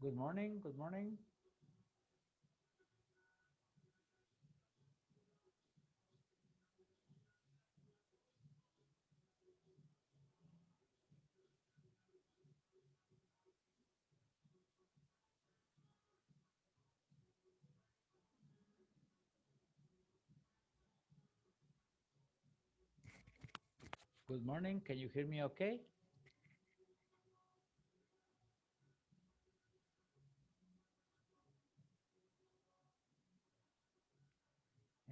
Good morning. Good morning. Good morning. Can you hear me okay?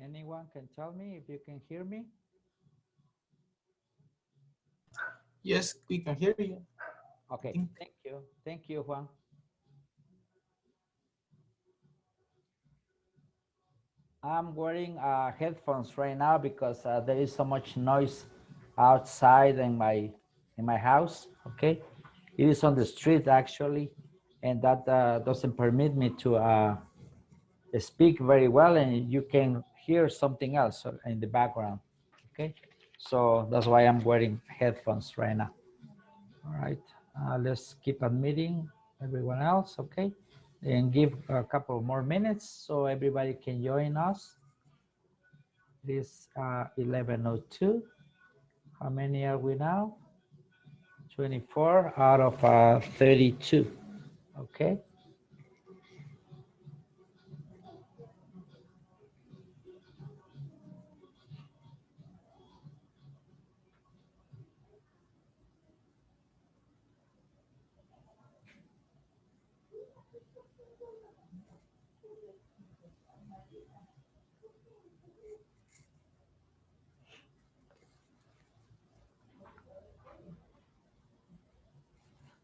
Anyone can tell me if you can hear me? Yes, we can hear you. Okay, thank you. Thank you, Juan. I'm wearing headphones right now because there is so much noise outside in my house. Okay, it is on the street actually, and that doesn't permit me to speak very well, and you can hear something else in the background. Okay, so that's why I'm wearing headphones right now. All right, let's keep admitting everyone else. Okay, and give a couple more minutes so everybody can join us. It is 11:02. How many are we now? 24 out of 32. Okay.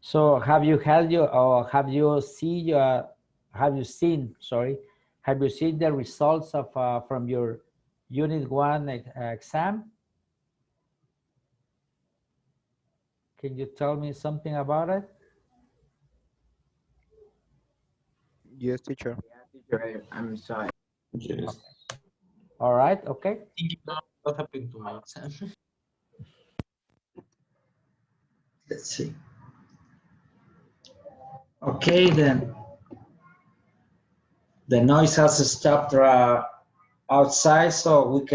So have you had your, or have you seen, sorry, have you seen the results of from your Unit 1 exam? Can you tell me something about it? Yes, teacher. I'm sorry. Yes. All right, okay. Thinking about what happened to my exam. Let's see. Okay, then. The noise has stopped outside, so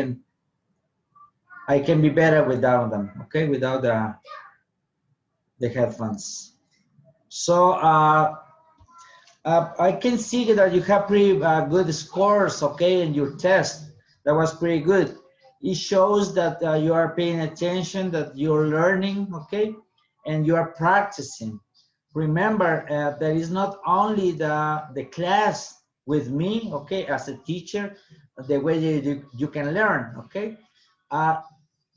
I can be better without them, okay, without the headphones. So I can see that you have pretty good scores, okay, in your test. That was pretty good. It shows that you are paying attention, that you're learning, okay, and you are practicing. Remember, there is not only the class with me, okay, as a teacher, the way you can learn, okay. Uh,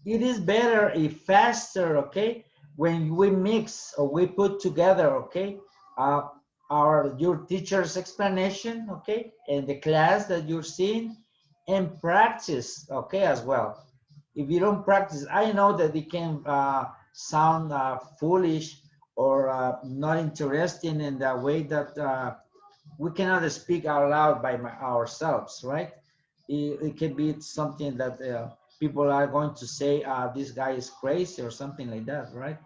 it is better if faster, okay, when we mix or we put together, okay, uh, your teacher's explanation, okay, and the class that you're seeing, and practice, okay, as well. If you don't practice, I know that it can sound foolish or not interesting in the way that we cannot speak out loud by ourselves, right? It can be something that people are going to say, this guy is crazy or something like that, right?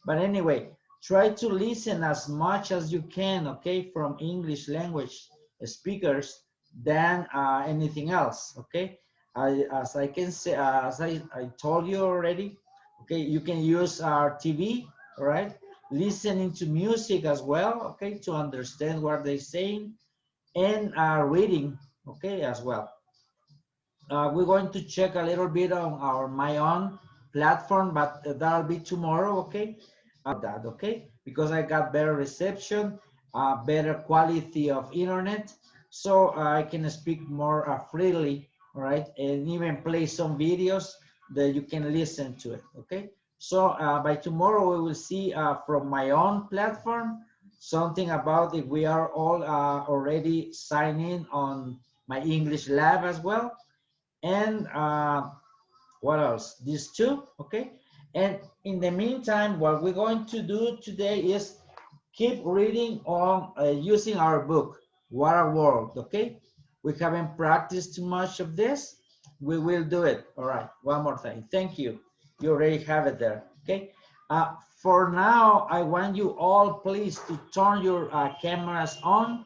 But anyway, try to listen as much as you can, okay, from English language speakers than anything else, okay? As I can say, as I told you already, okay, you can use our TV, right? Listening to music as well, okay, to understand what they're saying, and reading, okay, as well. We're going to check a little bit on our my own platform, but that'll be tomorrow, okay? That, okay? Because I got better reception, better quality of internet, so I can speak more freely, all right? And even play some videos that you can listen to it, okay? So by tomorrow, we will see from my own platform something about if we are all already signed in on my English lab as well. And what else? These two, okay? And in the meantime, what we're going to do today is keep reading on using our book, What a World, okay? We haven't practiced too much of this. We will do it. All right, one more thing. Thank you. You already have it there, okay? For now, I want you all please to turn your cameras on.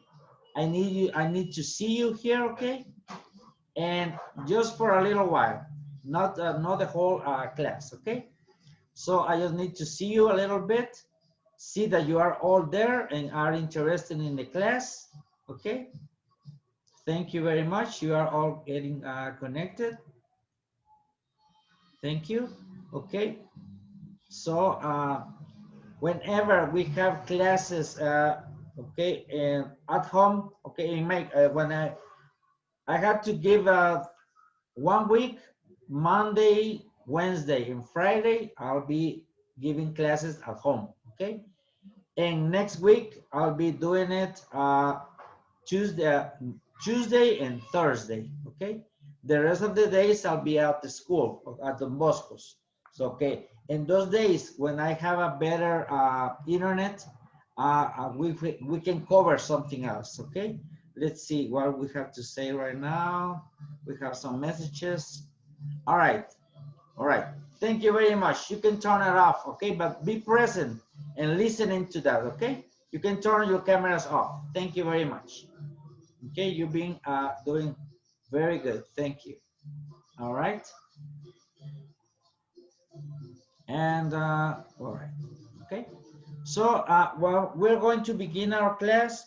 I need to see you here, okay? And just for a little while, not the whole class, okay? So I just need to see you a little bit, see that you are all there and are interested in the class, okay? Thank you very much. You are all getting connected. Thank you. Okay. So whenever we have classes, okay, at home, okay, in my when I have to give 1 week, Monday, Wednesday, and Friday, I'll be giving classes at home. Okay, and next week I'll be doing it Tuesday and Thursday. Okay, the rest of the days I'll be at the school at Don Bosco's. So okay, in those days when I have a better internet, we can cover something else. Okay, let's see what we have to say right now. We have some messages. All right, all right. Thank you very much. You can turn it off, okay? But be present and listening to that, okay? You can turn your cameras off. Thank you very much. Okay, you've been doing very good. Thank you. All right. And all right. Okay. So well, we're going to begin our class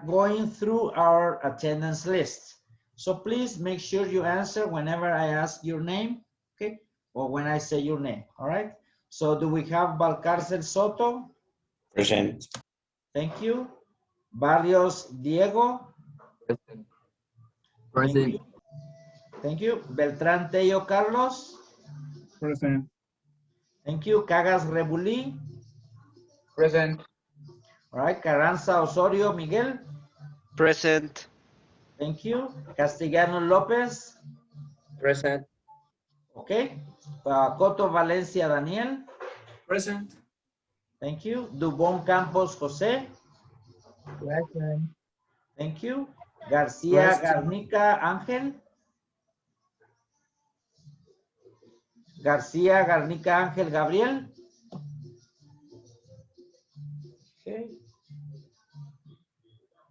going through our attendance list. So please make sure you answer whenever I ask your name, okay? Or when I say your name, all right? So do we have Valcárcel Soto? Present. Thank you. Barrios Diego? Present. Thank Present. you. Thank you. Beltrán Tello Carlos? Present. Thank you. Cagas Rebuli? Present. All right. Carranza Osorio Miguel? Present. Thank you. Castellano Lopez? Present. Okay. Coto Valencia Daniel? Present. Thank you. Dubón Campos José? Present. Thank you. García Garnica Ángel? García Garnica Ángel Gabriel? Okay.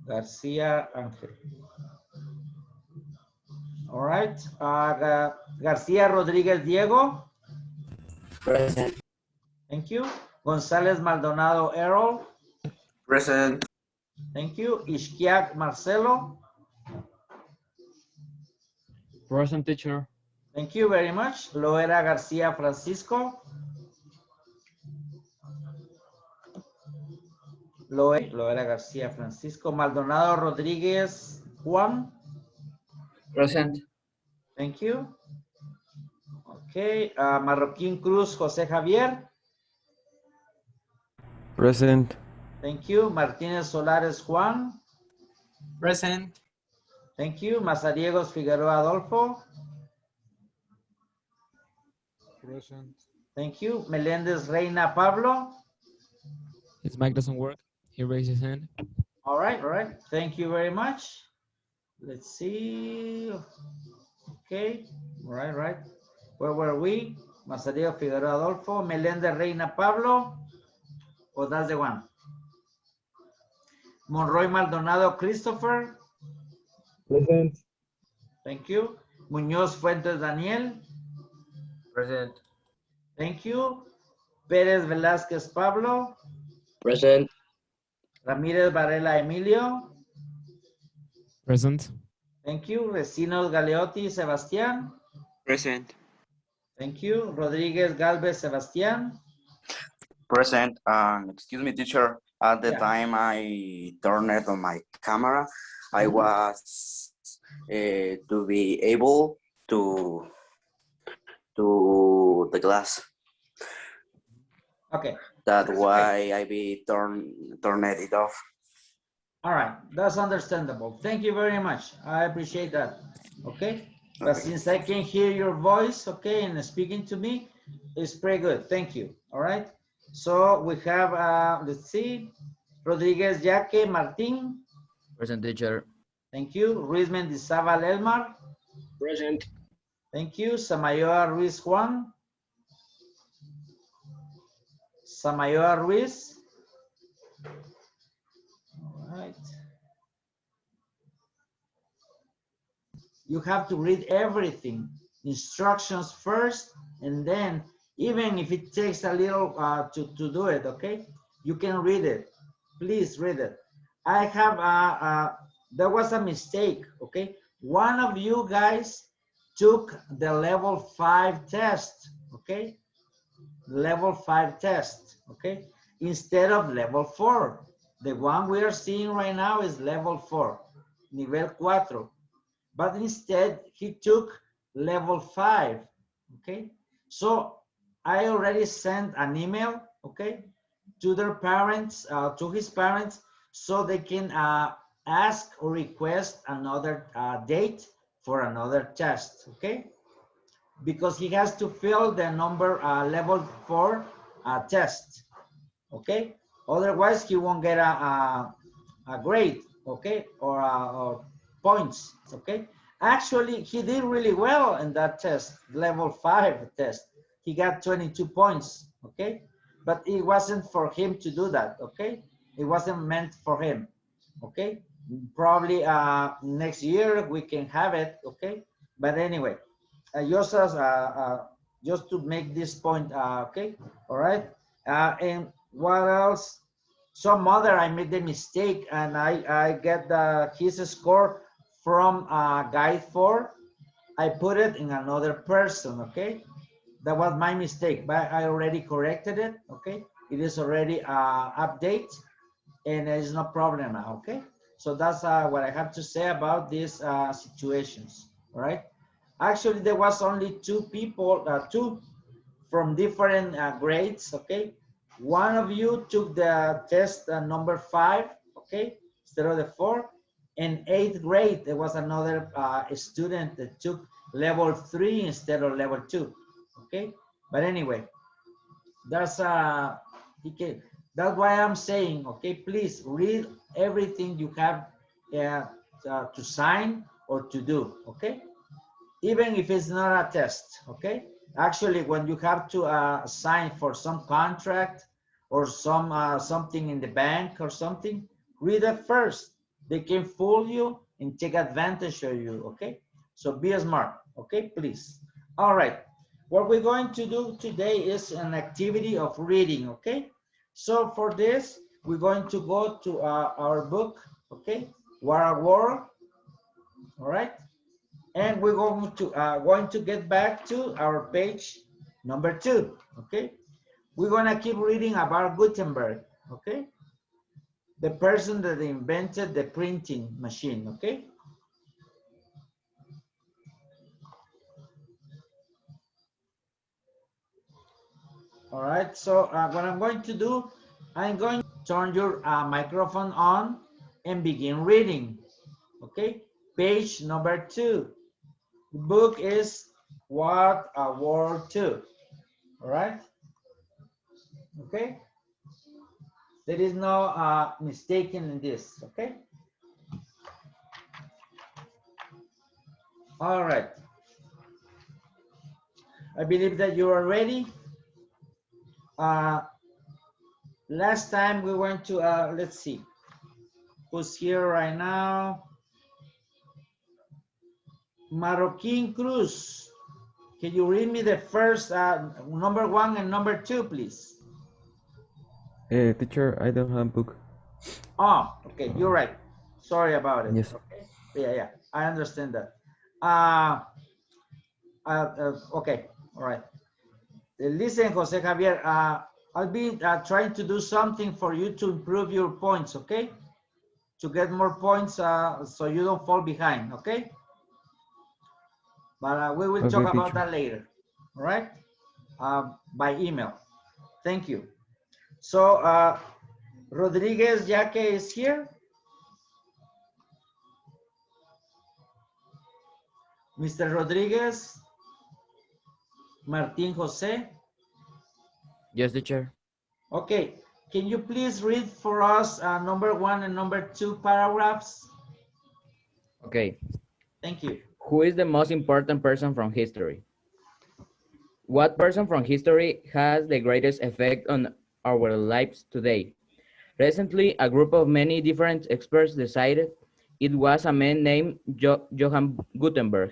García Ángel. All right. García Rodríguez Diego? Present. Thank you. González Maldonado Errol? Present. Thank you. Ishquiac Marcelo? Present, teacher. Thank you very much. Loera García Francisco? Loera García Francisco. Maldonado Rodríguez Juan? Present. Thank you. Okay. Marroquín Cruz José Javier? Present. Thank you. Martínez Solares Juan? Present. Thank you. Mazariegos Figueroa Adolfo? Present. Thank you. Meléndez Reina Pablo? His mic doesn't work. He raised his hand. All right, all right. Thank you very much. Let's see. Okay, right, right. Where were we? Mazariegos Figueroa Adolfo, Meléndez Reina Pablo? Or that's the one? Monroy Maldonado Christopher? Present. Thank you. Muñoz Fuentes Daniel? Present. Thank you. Pérez Velázquez Pablo? Present. Ramírez Varela Emilio? Present. Thank you. Recinos Galeotti Sebastián? Present. Thank you. Rodríguez Galvez Sebastián? Present. Excuse me, teacher. At the Yeah. time I turned it on my camera, I was to be able to the class. Okay. That's why I be turned it off. All right. That's understandable. Thank you very much. I appreciate that. Okay. But Okay. since I can hear your voice, okay, and speaking to me, it's pretty good. Thank you. All right. So we have, let's see, Rodriguez Yaque Martin. Present, teacher. Thank you. Ruiz Mendizábal Elmar. Present. Thank you. Samayoa Ruiz Juan. Samayoa Ruiz. All right. You have to read everything, instructions first, and then even if it takes a little to do it, okay? You can read it. Please read it. I have, there was a mistake, okay? One of you guys took the level 5 test, okay? Level 5 test, okay? Instead of level 4. The one we are seeing right now is level 4, nivel 4. But instead, he took level 5, okay? So I already sent an email, okay, to their parents, to his parents, so they can ask or request another date for another test, okay? Because he has to fill the number level 4 test, okay? Otherwise, he won't get a grade, okay, or points, okay? Actually, he did really well in that test, level 5 test. He got 22 points, okay? But it wasn't for him to do that, okay? It wasn't meant for him, okay? Probably next year we can have it, okay? But anyway, just to make this point, okay? All right? And what else? Some other, I made the mistake and I get his score from guide 4. I put it in another person, okay? That was my mistake, but I already corrected it, okay? It is already update and there's no problem now, okay? So that's what I have to say about these situations, all right? Actually, there was only 2 people, 2 from different grades, okay? One of you took the test number 5, okay, instead of the 4. In 8th grade, there was another student that took level 3 instead of level 2, okay? But anyway, that's that's why I'm saying, okay, please read everything you have to sign or to do, okay? Even if it's not a test, okay? Actually, when you have to sign for some contract or some something in the bank or something, read it first. They can fool you and take advantage of you, okay? So be smart, okay, please. All right, what we're going to do today is an activity of reading, okay? So for this, we're going to go to our book, okay? What a World, all right? And we're going to get back to our page number 2, okay? We're gonna keep reading about Gutenberg, okay? The person that invented the printing machine, okay? All right, so what I'm going to do, I'm going to turn your microphone on and begin reading, okay? Page number 2. The book is What a World 2, all right? Okay? There is no mistaken in this, okay? All right. I believe that you are ready. Last time we went to, let's see, who's here right now? Marroquin Cruz. Can you read me the first number 1 and number 2, please? Teacher, I don't have book. Oh, okay, you're right. Sorry about it. Yes. Okay. Yeah, I understand that. Okay, all right. Listen, Jose Javier, I'll be trying to do something for you to improve your points, okay? To get more points so you don't fall behind, okay? But we will talk about that later, all right? By email. Thank you. So, Rodriguez Yaque is here. Mr. Rodriguez, Martin Jose. Yes, teacher. Okay, can you please read for us number 1 and number 2 paragraphs? Okay. Thank you. Who is the most important person from history? What person from history has the greatest effect on our lives today. Recently, a group of many different experts decided it was a man named Johann Gutenberg.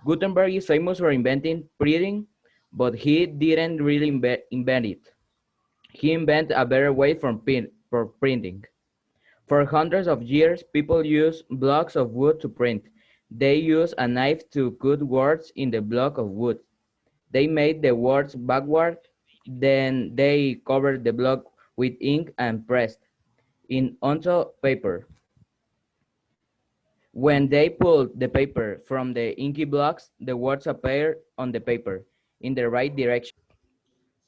Gutenberg is famous for inventing printing, but he didn't really invent it. He invented a better way for printing. For hundreds of years, people used blocks of wood to print. They used a knife to cut words in the block of wood. They made the words backward, then they covered the block with ink and pressed it onto paper. When they pulled the paper from the inky blocks, the words appeared on the paper in the right direction.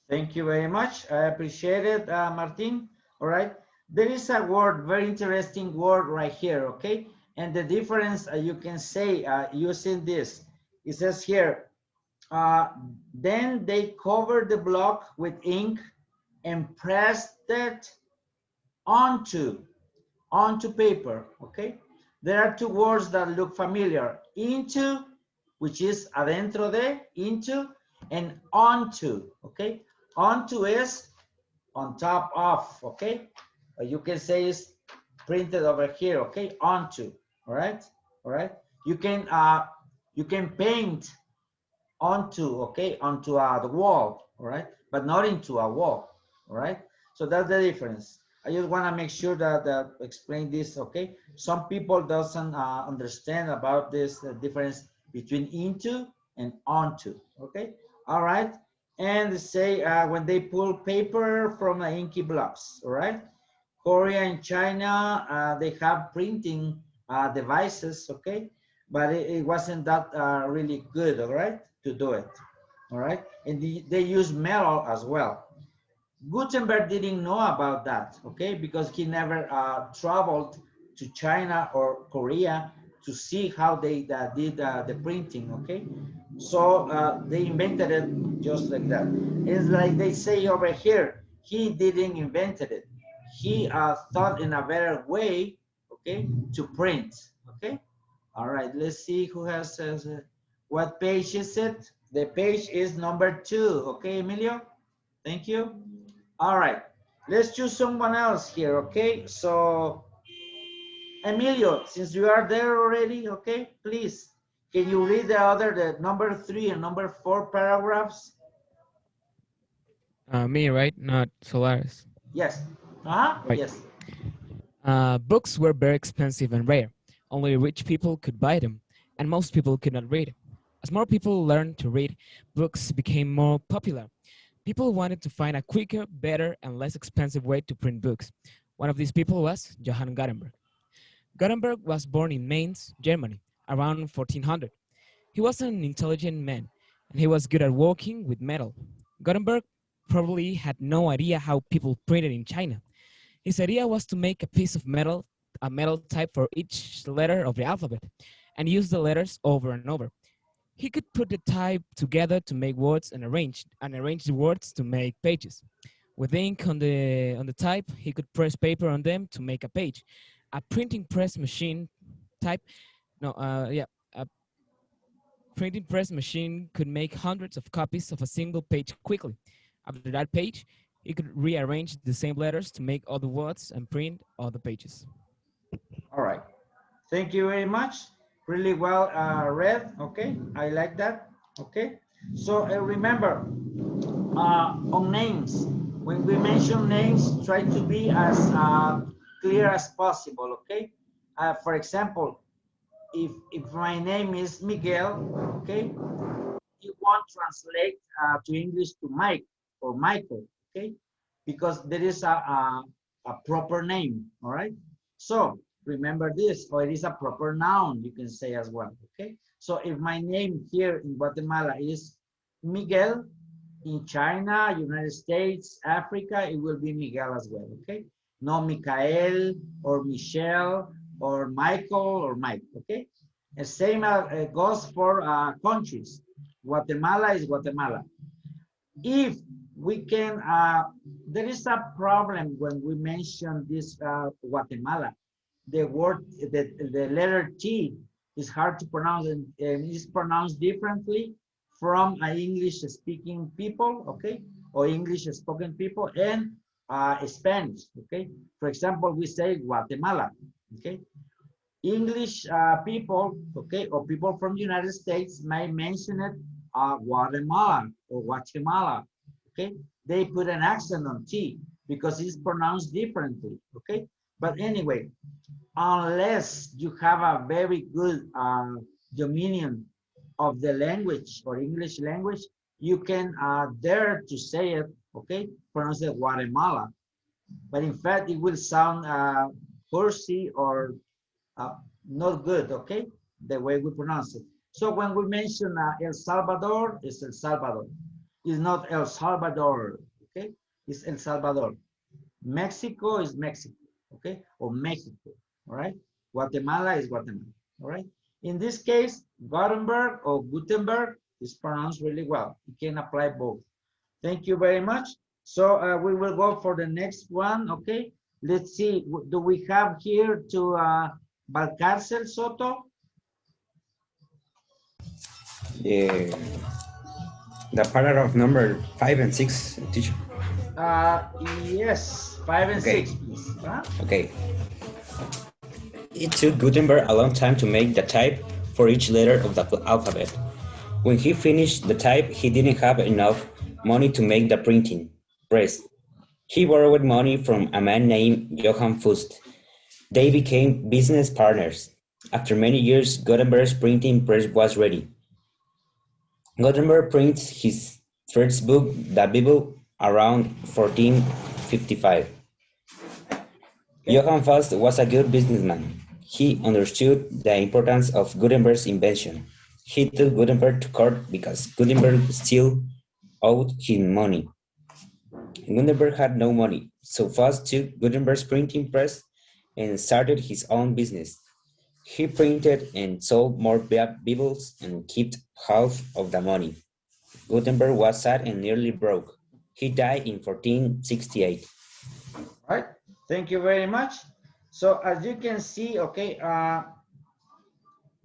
Thank you very much. I appreciate it, Martin. All right. There is a word, very interesting word right here, okay? And the difference you can say using this, it says here, then they covered the block with ink and pressed it onto paper, okay? There are two words that look familiar. Into, which is adentro de, into, and onto, okay? Onto is on top of, okay? You can say it's printed over here, okay? Onto, all right? All right? You can paint onto, okay? Onto the wall, all right? But not into a wall, all right? So that's the difference. I just want to make sure that explain this, okay? Some people doesn't understand about this difference between into and onto, okay? All right, and say when they pull paper from the inky blocks, all right? Korea and China, they have printing devices, okay? But it wasn't that really good, all right, to do it, all right? And they use metal as well. Gutenberg didn't know about that, okay, because he never traveled to China or Korea to see how they did the printing, okay? So they invented it just like that. It's like they say over here, he didn't invent it. He thought in a better way, okay, to print, okay? All right, let's see who has, what page is it? The page is number 2, okay, Emilio? Thank you. All right, let's choose someone else here, okay? So, Emilio, since you are there already, okay, please, can you read the number 3 and number 4 paragraphs? Me, right? Not Solaris. Yes. Right. Yes. Books were very expensive and rare. Only rich people could buy them, and most people could not read. As more people learned to read, books became more popular. People wanted to find a quicker, better, and less expensive way to print books. One of these people was Johann Gutenberg. Gutenberg was born in Mainz, Germany, around 1400. He was an intelligent man, and he was good at working with metal. Gutenberg probably had no idea how people printed in China. His idea was to make a piece of metal, a metal type for each letter of the alphabet, and use the letters over and over. He could put the type together to make words and arrange the words to make pages. With ink on the type, he could press paper on them to make a page. A printing press machine a printing press machine could make hundreds of copies of a single page quickly. After that page, he could rearrange the same letters to make other words and print other pages. All right. Thank you very much. Really well read. Okay, I like that. Okay, so remember on names, when we mention names, try to be as clear as possible. Okay, for example, if my name is Miguel, okay, you won't translate to English to Mike or Michael, okay, because there is a proper name. All right, so remember this, or it is a proper noun, you can say as well, okay? So if my name here in Guatemala is Miguel, in China, United States, Africa, it will be Miguel as well, okay? No Michael or Michelle or Michael or Mike, okay? The same goes for countries. Guatemala is Guatemala. If we can, there is a problem when we mention this Guatemala. The word, the letter T is hard to pronounce and is pronounced differently from English speaking people, okay, or English spoken people, and Spanish, okay? For example, we say Guatemala, okay? English people, okay, or people from the United States may mention it Guatemala or Guatemala, okay? They put an accent on T because it's pronounced differently, okay? But anyway, unless you have a very good dominion of the language or English language, you can dare to say it, okay? Pronounce it Guatemala. But in fact, it will sound horsey or not good, okay? The way we pronounce it. So when we mention El Salvador, it's El Salvador. It's not El Salvador, okay? It's El Salvador. Mexico is Mexico, okay? Or Mexico, all right? Guatemala is Guatemala, all right? In this case, Gutenberg or Gutenberg is pronounced really well. You can apply both. Thank you very much. So we will go for the next one, okay? Let's see, do we have here to Valcárcel Soto? Yeah. The paragraph number 5 and 6, teacher. Yes, 5 and Okay. 6, please. Huh? Okay. It took Gutenberg a long time to make the type for each letter of the alphabet. When he finished the type, he didn't have enough money to make the printing press. He borrowed money from a man named Johann Fust. They became business partners. After many years, Gutenberg's printing press was ready. Gutenberg printed his first book, the Bible, around 1455. Johann Fust was a good businessman. He understood the importance of Gutenberg's invention. He took Gutenberg to court because Gutenberg still owed him money. Gutenberg had no money, so Fust took Gutenberg's printing press and started his own business. He printed and sold more Bibles and kept half of the money. Gutenberg was sad and nearly broke. He died in 1468. All right, thank you very much. So as you can see, okay,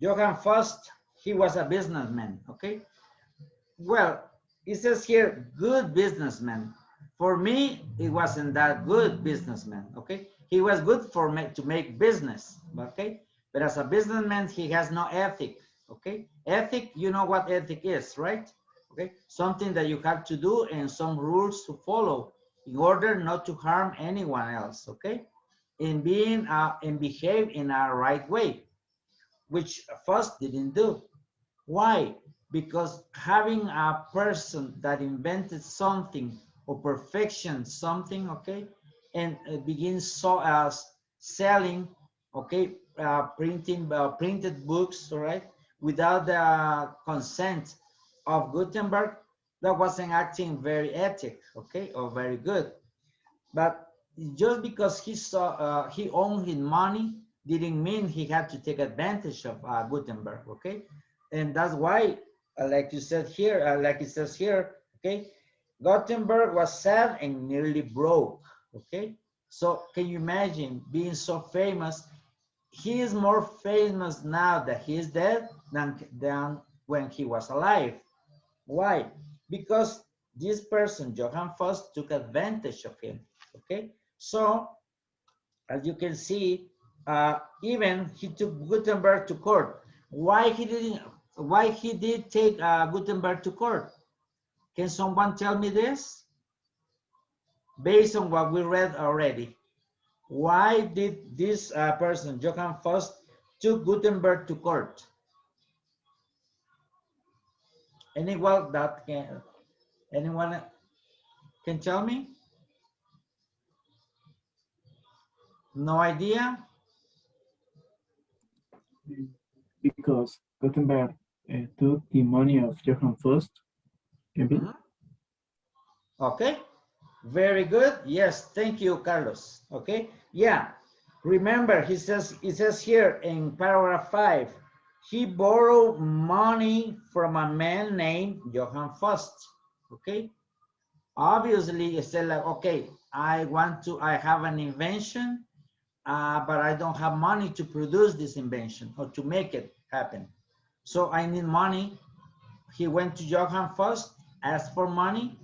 Johann Fust, he was a businessman, okay? Well, it says here, good businessman. For me, it wasn't that good businessman, okay? He was good for to make business, okay? But as a businessman, he has no ethic, okay? Ethic, you know what ethic is, right? Okay, something that you have to do and some rules to follow in order not to harm anyone else, okay? And being and behave in a right way, which Fust didn't do. Why? Because having a person that invented something or perfection something, okay, and begins selling, okay, printed books, all right, without the consent of Gutenberg, that wasn't acting very ethic, okay, or very good. But just because he saw he owned his money didn't mean he had to take advantage of Gutenberg, okay? And that's why, like you said here, like it says here, okay, Gutenberg was sad and nearly broke, okay? So can you imagine being so famous? He is more famous now that he is dead than when he was alive. Why? Because this person, Johann Fust, took advantage of him, okay? So, as you can see, even he took Gutenberg to court. Why he did take Gutenberg to court? Can someone tell me this? Based on what we read already. Why did this person, Johann Fust, took Gutenberg to court? Anyone can tell me? No idea? Because Gutenberg took the money of Johann Fust. Maybe. Okay, very good. Yes, thank you, Carlos. Okay, yeah. Remember, it says here in paragraph 5, he borrowed money from a man named Johann Fust. Okay, obviously, it said like, okay, I have an invention, but I don't have money to produce this invention or to make it happen. So I need money. He went to Johann Fust, asked for money,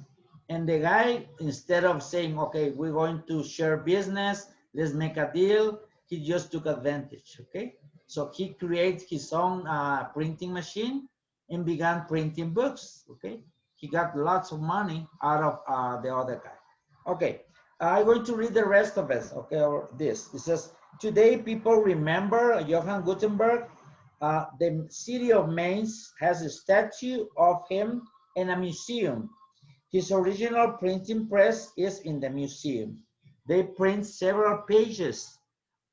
And the guy, instead of saying, okay, we're going to share business, let's make a deal, he just took advantage, okay? So he created his own printing machine and began printing books, okay? He got lots of money out of the other guy. Okay, I'm going to read the rest of it, okay, or this. It says, today people remember Johann Gutenberg. The city of Mainz has a statue of him in a museum. His original printing press is in the museum. They print several pages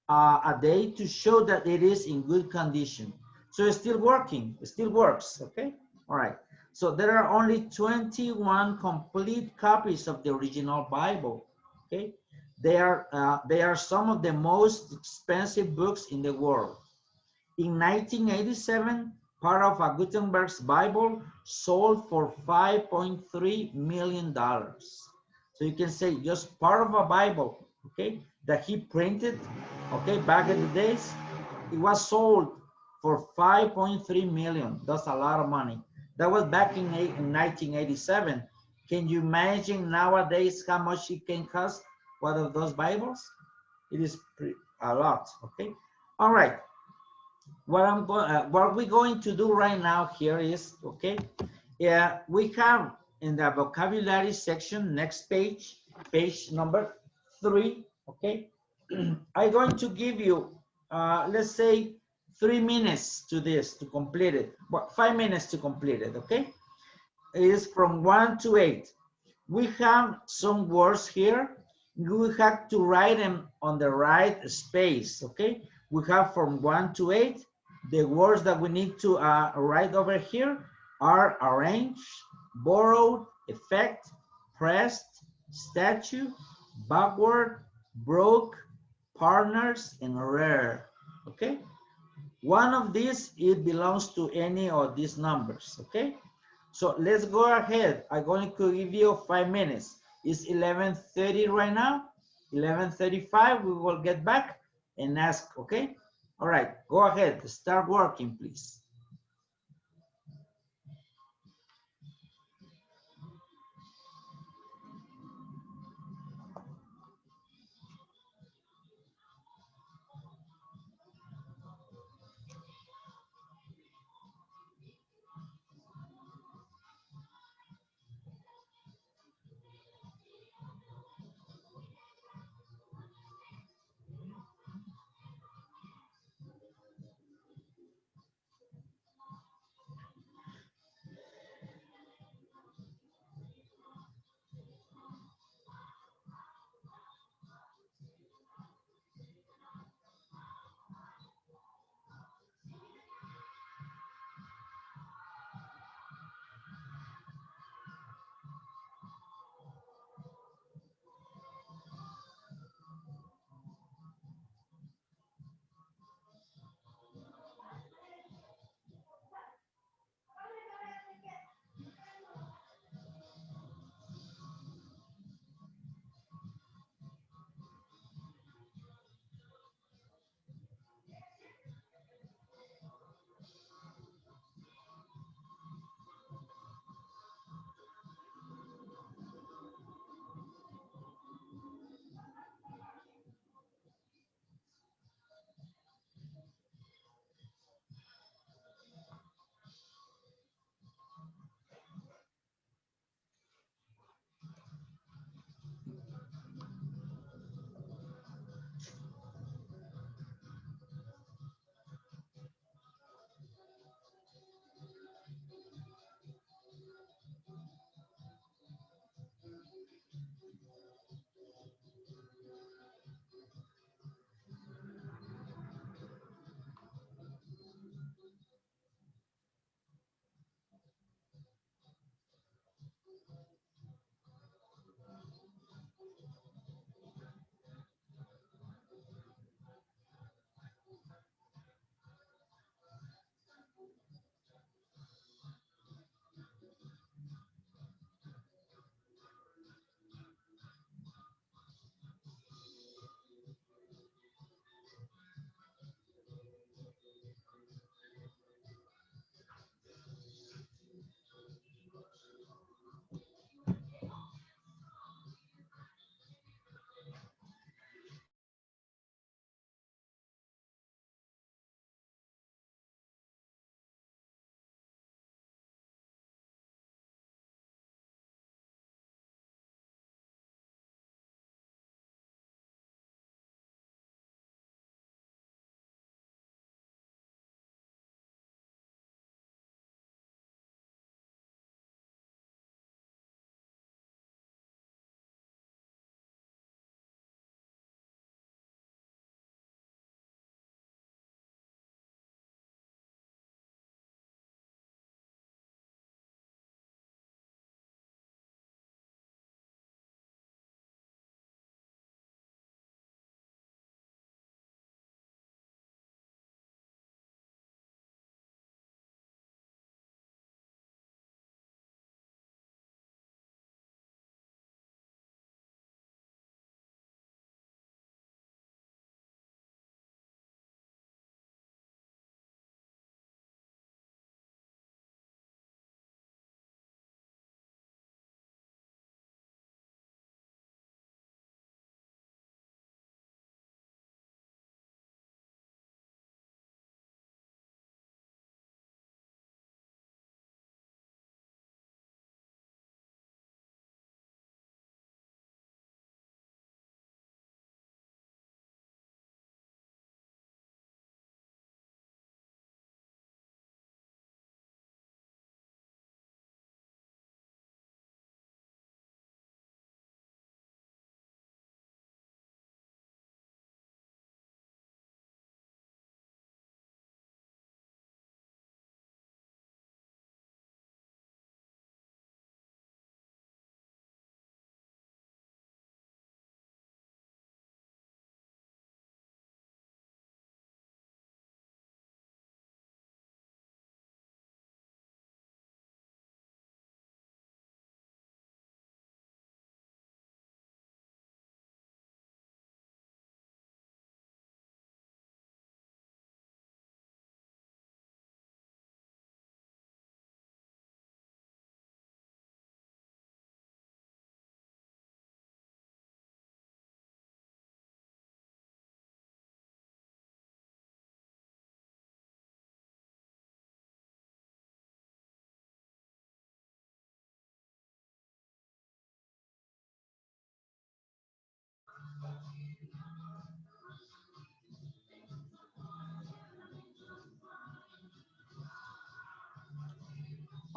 a day to show that it is in good condition. So it's still working, it still works, okay? All right, so there are only 21 complete copies of the original Bible, okay? They are some of the most expensive books in the world. In 1987, part of a Gutenberg's Bible sold for $5.3 million. So you can say just part of a Bible, okay, that he printed, okay, back in the days, it was sold for 5.3 million. That's a lot of money. That was back in 1987. Can you imagine nowadays how much it can cost one of those Bibles? It is a lot, okay? All right. What we're going to do right now here is, okay, yeah, we have in the vocabulary section, next page, page number 3, okay, I'm going to give you, let's say 3 minutes to this, to complete it, well, 5 minutes to complete it, okay? It is from 1 to 8. We have some words here. We have to write them on the right space, okay? We have from 1 to 8. The words that we need to write over here are arrange, borrowed, effect, pressed, statue, backward, broke, partners, and rare, okay? One of these, it belongs to any of these numbers, okay? So let's go ahead. I'm going to give you 5 minutes. It's 11:30 right now. 11:35, we will get back and ask, okay? All right, go ahead. Start working, please.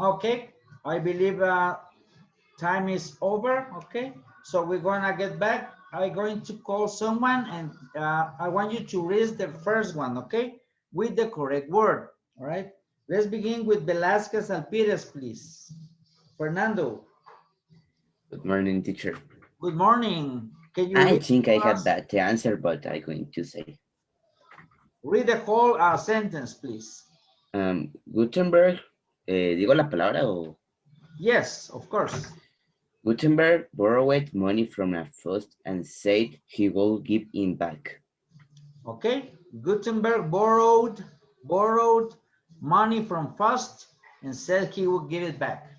Okay, I believe time is over. Okay, so we're gonna get back. I'm going to call someone, and I want you to read the first one, okay, with the correct word. All right, let's begin with Velasquez Alpires, please. Fernando, Good morning, teacher. good morning. Can you I read think I for had us? that the answer, but I'm going to say. Read the whole sentence, please. Gutenberg, ¿digo la palabra o? Yes, of course. Gutenberg borrowed money from a Faust and said he would give it back. Okay, Gutenberg borrowed money from Faust and said he would give it back,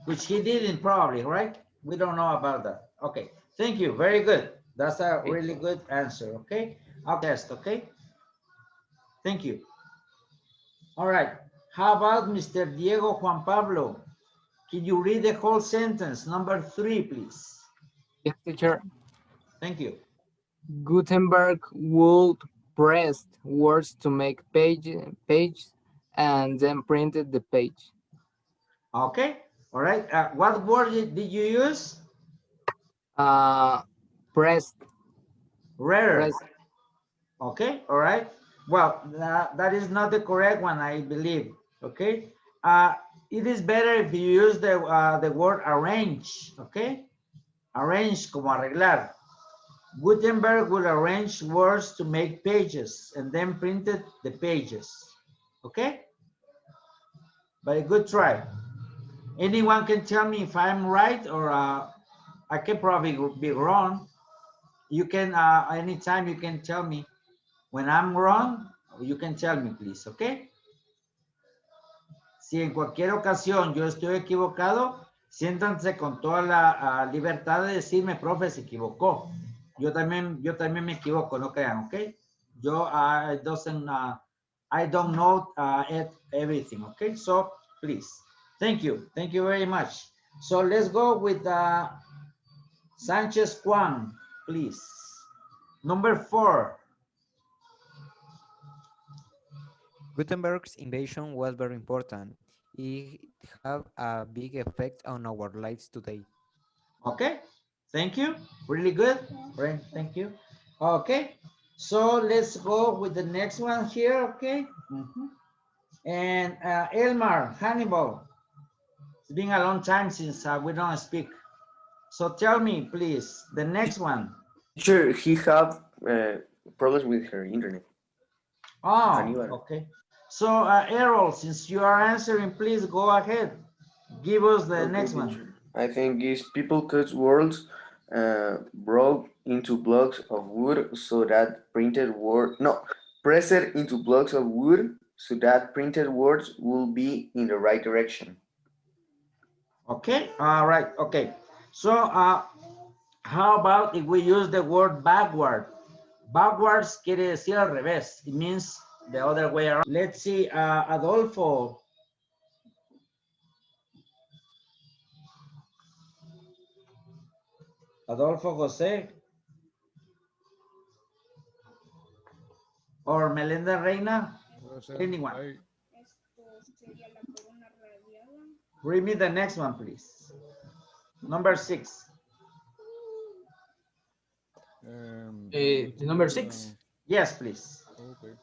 which he didn't probably, right? We don't know about that. Okay, thank you, very good. That's a really good answer, okay? I'll test, okay? Thank you. All right, how about Mr. Diego Juan Pablo? Can you read the whole sentence, number 3, please? Yes, teacher. Thank you. Gutenberg would press words to make page and then printed the page. Okay, all right. What word did you use? Pressed. Rare. Pressed. Okay, all right. Well, that is not the correct one, I believe. Okay. It is better if you use the word arrange. Okay. Arrange, como arreglar. Gutenberg will arrange words to make pages and then printed the pages. Okay. But a good try. Anyone can tell me if I'm right or I can probably be wrong. You can, anytime you can tell me when I'm wrong, you can tell me, please, okay? Si en cualquier ocasión yo estoy equivocado, siéntanse con toda la libertad de decirme, profe, se equivocó. Yo también me equivoco, no crean, okay? Yo, I don't know everything, okay? So, please, thank you very much. So let's go with Sanchez Juan, please. Number 4. Gutenberg's invention was very important. It had a big effect on our lives today. Okay, thank you. Really good. Right, thank you. Okay, so let's go with the next one here, okay? And Elmar, Hannibal, it's been a long time since we don't speak. So tell me, please, the next one. Sure, he have problems with her internet. Oh, Hannibal. okay. So Errol, since you are answering, please go ahead. Give us the next one. I think is people cut words broke into blocks of wood so that printed word press it into blocks of wood so that printed words will be in the right direction. Okay, all right, okay. So how about if we use the word backward? Backwards quiere decir al revés. It means the other way around. Let's see, Adolfo. Adolfo Jose. Or Melinda Reina. Anyone. Read me the next one, please. Number 6. Number 6. Yes, please. Okay.